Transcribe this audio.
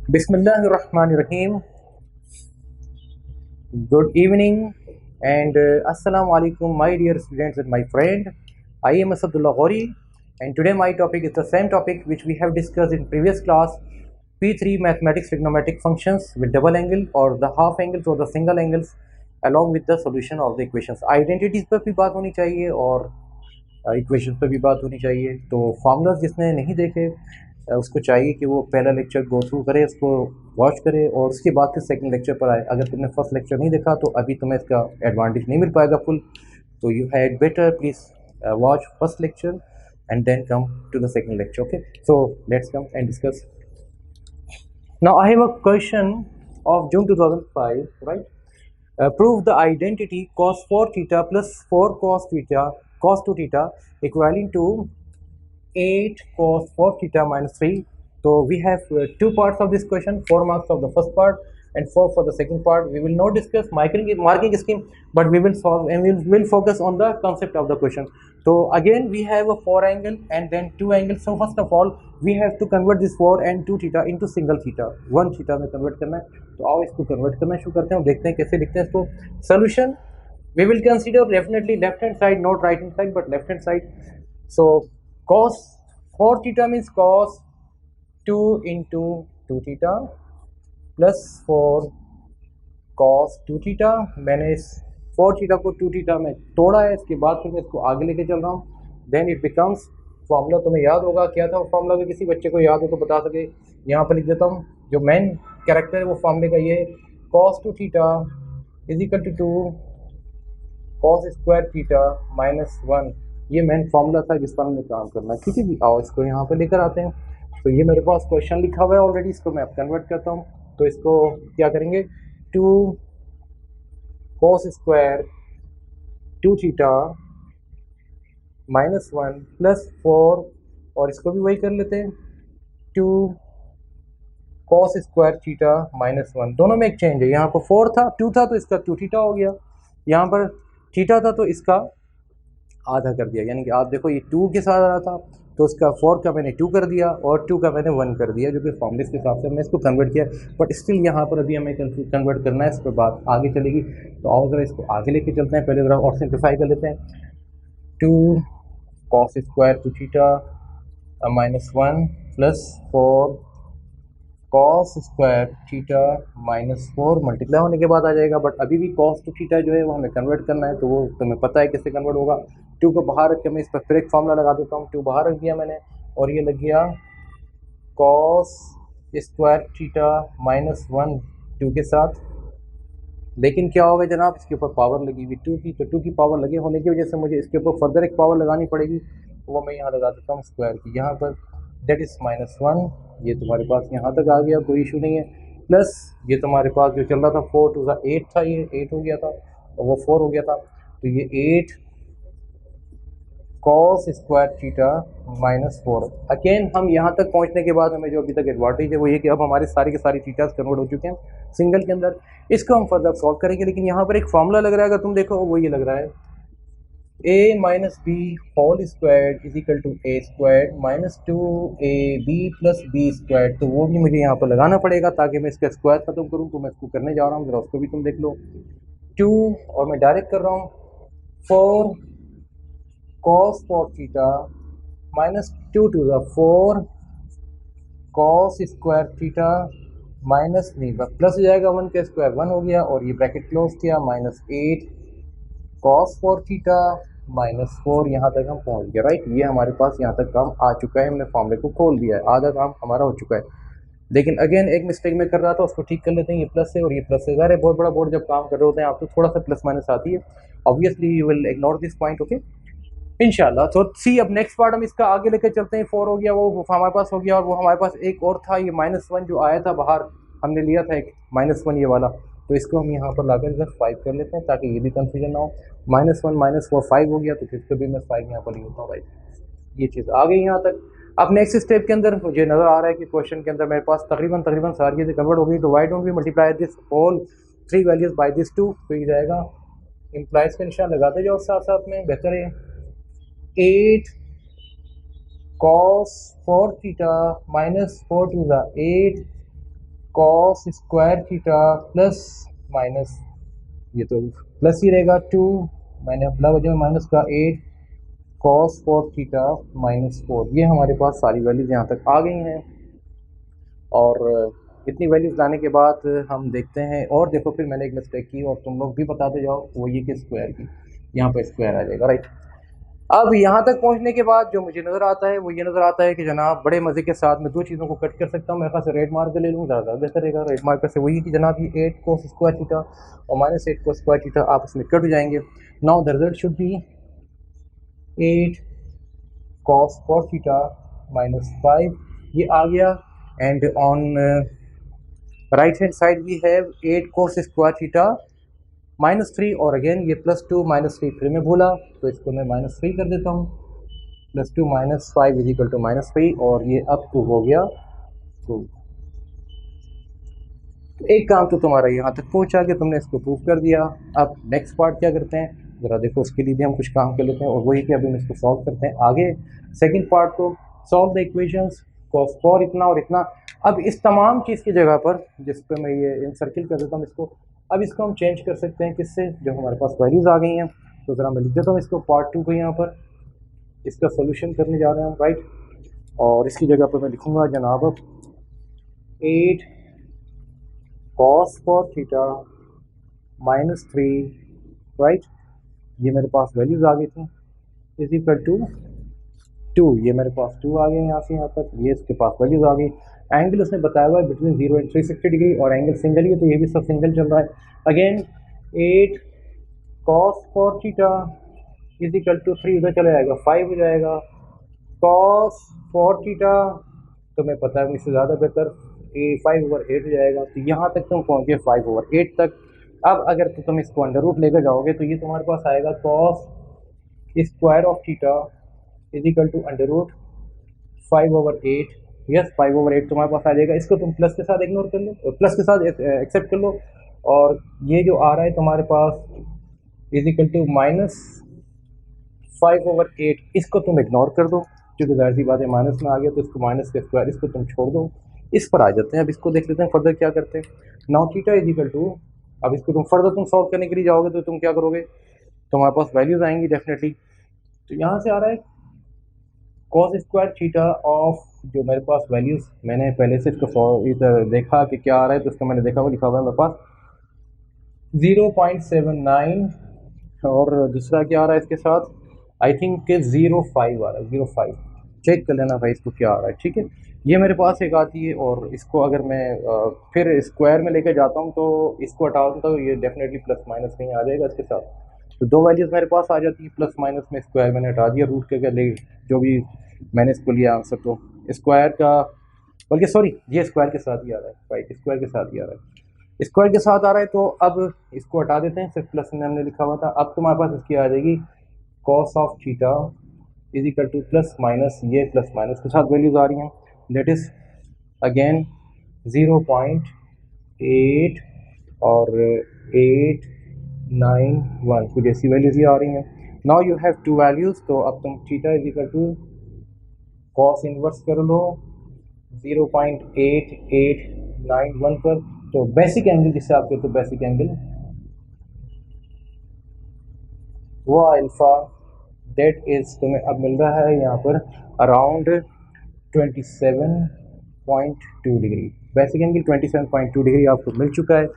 Bismillahirrahmanirrahim. Good evening and Assalamu alaikum, my dear students and my friend. I am Asadullah Ghori, and today my topic is the same topic which we have discussed in previous class, P3 mathematics trigonometric functions with double angle or the half angles or the single angles along with the solution of the equations. Identities पर भी बात होनी चाहिए और equation पे भी बात होनी चाहिए। तो फार्मूलाज जिसने नहीं देखे उसको चाहिए कि वो पहला लेक्चर गो थ्रू करे, उसको वॉच करे और उसके बाद फिर सेकंड लेक्चर पर आए। अगर तुमने फर्स्ट लेक्चर नहीं देखा तो अभी तुम्हें इसका एडवांटेज नहीं मिल पाएगा फुल। तो you had better please watch first lecture and then come to the second lecture. Okay, so let's come and discuss. Now I have a question of June 2005, right? Prove the identity cos 4 theta plus 4 cos theta cos 2 theta equaling to 8 cos 4 theta minus 3. So we have two parts of this question, 4 marks of the first part and 4 for the second part. We will not discuss marking scheme, but we will solve and we will focus on the concept of the question. So again we have a 4 angle and then 2 angles. So first of all we have to convert this 4 and 2 theta into single theta, 1 theta में convert करना है। तो आओ इसको convert करना शुरू करते हैं और देखते हैं कैसे लिखते हैं इसको। Solution we will consider definitely left hand side, not right hand side but left hand side. So cos 4 theta means cos 2 into 2 theta plus 4 cos 2 theta। मैंने इस 4 थीटा को 2 थीटा में तोड़ा है, इसके बाद फिर मैं इसको आगे लेके चल रहा हूँ। देन इट बिकम्स फॉर्मूला, तुम्हें याद होगा क्या था वो फॉर्मूला, अगर किसी बच्चे को याद हो तो बता सके। यहाँ पर लिख देता हूँ, जो मेन कैरेक्टर है वो फॉर्मूले का ये cos 2 theta is equal to 2 cos square theta minus 1। ये मेन फॉर्मूला था जिस पर हमने काम करना है। ठीक है जी, आओ इसको यहाँ पर लेकर आते हैं। तो ये मेरे पास क्वेश्चन लिखा हुआ है ऑलरेडी, इसको मैं अब कन्वर्ट करता हूँ। तो इसको क्या करेंगे, 2 cos square 2 theta minus 1 plus 4, और इसको भी वही कर लेते हैं 2 cos स्क्वायर थीटा माइनस 1। दोनों में एक चेंज है, यहाँ पर 4 था 2 था तो इसका 2 थीटा हो गया, यहाँ पर थीटा था तो इसका आधा कर दिया। यानी कि आप देखो ये 2 के साथ आ रहा था तो उसका 4 का मैंने 2 कर दिया और 2 का मैंने 1 कर दिया, जो कि फॉर्मूले के हिसाब से मैं इसको कन्वर्ट किया। बट स्टिल यहाँ पर अभी हमें कन्वर्ट करना है, इस पर बात आगे चलेगी। तो आओ ज़रा इसको आगे लेके चलते हैं। पहले ज़रा और सिंप्लीफाई कर लेते हैं। 2 cos square 2 theta minus 1 plus 4 cos square theta minus 4 multiply होने के बाद आ जाएगा। बट अभी भी cos 2 थीटा जो है वो हमें कन्वर्ट करना है, तो वो तुम्हें पता है कैसे कन्वर्ट होगा। 2 को बाहर रख के मैं इस पर फिर एक फॉर्मूला लगा देता हूँ। 2 बाहर रख दिया मैंने और ये लग गया cos स्क्वायर थीटा माइनस 1 2 के साथ। लेकिन क्या होगा जनाब, इसके ऊपर पावर लगी हुई 2 की, तो 2 की पावर लगे होने की वजह से मुझे इसके ऊपर फर्दर एक पावर लगानी पड़ेगी। वो मैं यहाँ लगा देता हूँ स्क्वायर की यहाँ पर, दैट इज़ माइनस 1। ये तुम्हारे पास यहाँ तक आ गया, कोई इशू नहीं है। प्लस ये तुम्हारे पास जो चल रहा था 4 टू 8 था, ये 8 हो गया था और वो 4 हो गया था, तो ये 8 cos square theta minus 4। Again हम यहाँ तक पहुँचने के बाद हमें जो अभी तक एडवांटेज है वो ये कि अब हमारे सारे के सारे थीटास कन्वर्ट हो चुके हैं सिंगल के अंदर। इसको हम फर्दर सॉल्व करेंगे, लेकिन यहाँ पर एक फॉर्मूला लग रहा है, अगर तुम देखो वो ये लग रहा है a minus b whole square is equal to a square minus 2ab plus b square. तो वो भी मुझे यहाँ पर लगाना पड़ेगा ताकि मैं इसका स्क्वायर खत्म करूँ। तो मैं इसको करने जा रहा हूँ, जरा उसको भी तुम देख लो। 2 और मैं डायरेक्ट कर रहा हूँ 4 cos 4 theta minus 2 to the 4 cos square theta minus नहीं प्लस हो जाएगा, 1 का स्क्वायर 1 हो गया और ये ब्रैकेट क्लोज किया, माइनस 8 cos 4 थीटा माइनस 4। यहाँ तक हम पहुँच गए, राइट। ये हमारे पास यहाँ तक काम आ चुका है, हमने फॉर्मूले को खोल दिया है, आधा काम हमारा हो चुका है। लेकिन अगेन एक मिस्टेक मैं कर रहा था, उसको ठीक कर लेते हैं। ये प्लस है और ये प्लस है। ज़ाहिर है बहुत बड़ा बोर्ड जब काम कर रहे होते हैं आप तो थोड़ा सा प्लस माइनस आती है, obviously you will ignore this point, okay इंशाल्लाह। तो सी अब नेक्स्ट पार्ट हम इसका आगे लेकर चलते हैं। 4 हो गया, वो हमारे पास हो गया, और वो हमारे पास एक और था, ये माइनस 1 जो आया था बाहर, हमने लिया था एक माइनस 1 ये वाला, तो इसको हम यहाँ पर लाकर इधर 5 कर लेते हैं ताकि ये भी कंफ्यूजन ना हो। माइनस 1 माइनस 4 5 हो गया, तो फिर इसको भी मैं 5 यहाँ पर ले लेता हूँ, राइट। ये चीज़ आ गई यहाँ तक। अब नेक्स्ट स्टेप के अंदर मुझे नज़र आ रहा है कि क्वेश्चन के अंदर मेरे पास तकरीबन सारी चीज़ें कन्वर्ट हो गई। तो why don't we multiply this all 3 values by this 2, तो ये जाएगा इम्प्लाइज का निशान लगाते जाओ साथ साथ में, बेहतर है। 8 cos 4 theta minus 4 to the 8 cos square theta plus minus, ये तो प्लस ही रहेगा 2, मैंने अपना वजह में माइनस का 8 कॉस 4 थीटा माइनस 4। ये हमारे पास सारी वैल्यूज़ यहाँ तक आ गई हैं। और इतनी वैल्यूज़ लाने के बाद हम देखते हैं, और देखो फिर मैंने एक मिस्टेक की और तुम लोग भी बताते जाओ, वो ये कि स्क्वायर की, यहाँ पर स्क्वायर आ जाएगा, राइट। अब यहाँ तक पहुँचने के बाद जो मुझे नज़र आता है वो ये नज़र आता है कि जनाब बड़े मज़े के साथ मैं दो चीज़ों को कट कर सकता हूँ। मेरे ख्याल से रेड मार्कर ले लूँ, ज़्यादा बेहतर रहेगा। रेड मार्कर से वही कि जनाब ये 8 कोस स्क्वायर थीटा और माइनस 8 कोस स्क्वायर थीटा आपस में कट हो जाएंगे। Now the result should be 8 cos 4 theta minus 5, ये आ गया। And on right hand side we have 8 cos square theta minus 3, और अगेन ये प्लस 2 माइनस 3 फिर मैं भूला तो इसको मैं माइनस 3 कर देता हूँ। Plus 2 minus 5 is equal to minus 3, और ये अप टू हो गया 2। तो एक काम तो तुम्हारा यहाँ तक पहुँचा कि तुमने इसको प्रूव कर दिया। अब नेक्स्ट पार्ट क्या करते हैं ज़रा देखो, उसके लिए भी हम कुछ काम कर लेते हैं, और वही कि अभी हम इसको सॉल्व करते हैं आगे। सेकंड पार्ट को सॉल्व द इक्वेशंस cos 4 इतना और इतना। अब इस तमाम चीज़ की जगह पर, जिस पर मैं ये इन सर्किल कर देता हूँ इसको, अब इसको हम चेंज कर सकते हैं किससे, जो हमारे पास वैल्यूज़ आ गई हैं। तो ज़रा मैं लिख देता हूँ इसको पार्ट 2 को, यहाँ पर इसका सोल्यूशन करने जा रहे हैं, राइट। और इसकी जगह पर मैं लिखूँगा जनाब 8 cos 4 थीटा माइनस 3, राइट, ये मेरे पास वैल्यूज़ आ गई थी, इज इक्वल टू 2, ये मेरे पास 2 आ गए यहाँ से यहाँ तक, ये इसके पास वैल्यूज़ आ गई। एंगल उसने बताया हुआ है बिटवीन 0 एंड 360 डिग्री, और एंगल सिंगल ही है तो ये भी सब सिंगल चल रहा है। Again 8 cos 4 theta is equal to 3, उधर चला जाएगा 5 हो जाएगा। cos 4 थीटा तो मैं पता है मुझसे ज़्यादा बेहतर 5/8 हो जाएगा। तो यहाँ तक तुम पहुँच गए 5/8 तक। अब अगर तो तुम इसको अंडर रूट लेकर जाओगे तो ये तुम्हारे पास आएगा cos square of theta is equal to under root 5/8। Yes 5/8 तुम्हारे पास आ जाएगा। इसको तुम प्लस के साथ इग्नोर कर लो, प्लस के साथ एक्सेप्ट कर लो, और ये जो आ रहा है तुम्हारे पास इज इक्वल टू माइनस 5/8, इसको तुम इग्नोर कर दो क्योंकि जाहिर सी बात है माइनस में आ गया, तो इसको माइनस के स्क्वायर इसको तुम छोड़ दो। इस पर आ जाते हैं, अब इसको देख लेते हैं फर्दर क्या करते हैं। Now theta is equal to, अब इसको तुम फर्दर तुम सॉल्व करने के लिए जाओगे तो तुम क्या करोगे, तुम्हारे पास वैल्यूज आएंगी डेफिनेटली। तो यहाँ से आ रहा है cos स्क्वायर थीटा ऑफ, जो मेरे पास वैल्यूज मैंने पहले से इसको इधर देखा कि क्या आ रहा है, तो इसका मैंने देखा हुआ लिखा हुआ है मेरे पास 0.79, और दूसरा क्या आ रहा है इसके साथ, आई थिंक के 0.5 आ रहा है, 0.5। चेक कर लेना भाई इसको क्या आ रहा है, ठीक है। ये मेरे पास एक आती है, और इसको अगर मैं फिर स्क्वायर में लेकर जाता हूँ तो इसको हटा दूँ तो ये डेफिनेटली प्लस माइनस कहीं आ जाएगा इसके साथ। तो दो वैल्यूज़ मेरे पास आ जाती है, प्लस माइनस में स्क्वायर मैंने हटा दिया रूट के, अगर जो भी मैंने इसको लिया आंसर, तो स्क्वायर का, बल्कि सॉरी ये स्क्वायर के साथ ही आ रहा है, राइट, स्क्वायर के साथ ही आ रहा है, स्क्वायर के साथ आ रहा है। तो अब इसको हटा देते हैं, सिर्फ प्लस में हमने लिखा हुआ था। अब तुम्हारे पास इसकी आ जाएगी cos of theta is equal two plus minus, ये प्लस माइनस के साथ वैल्यूज आ रही हैं, दैट इज अगेन 0.8 और 891, कुछ ऐसी वैल्यूज ही आ रही हैं। Now you have two values, तो अब तुम theta is equal to cos inverse कर लो 0.8891 पर। तो बेसिक एंगल जिससे आप कहते हो बेसिक एंगल, वो अल्फा दैट इज तुम्हें अब मिल रहा है यहाँ पर around 27.2 degree. Basic angle 27.2 degree आपको मिल चुका है।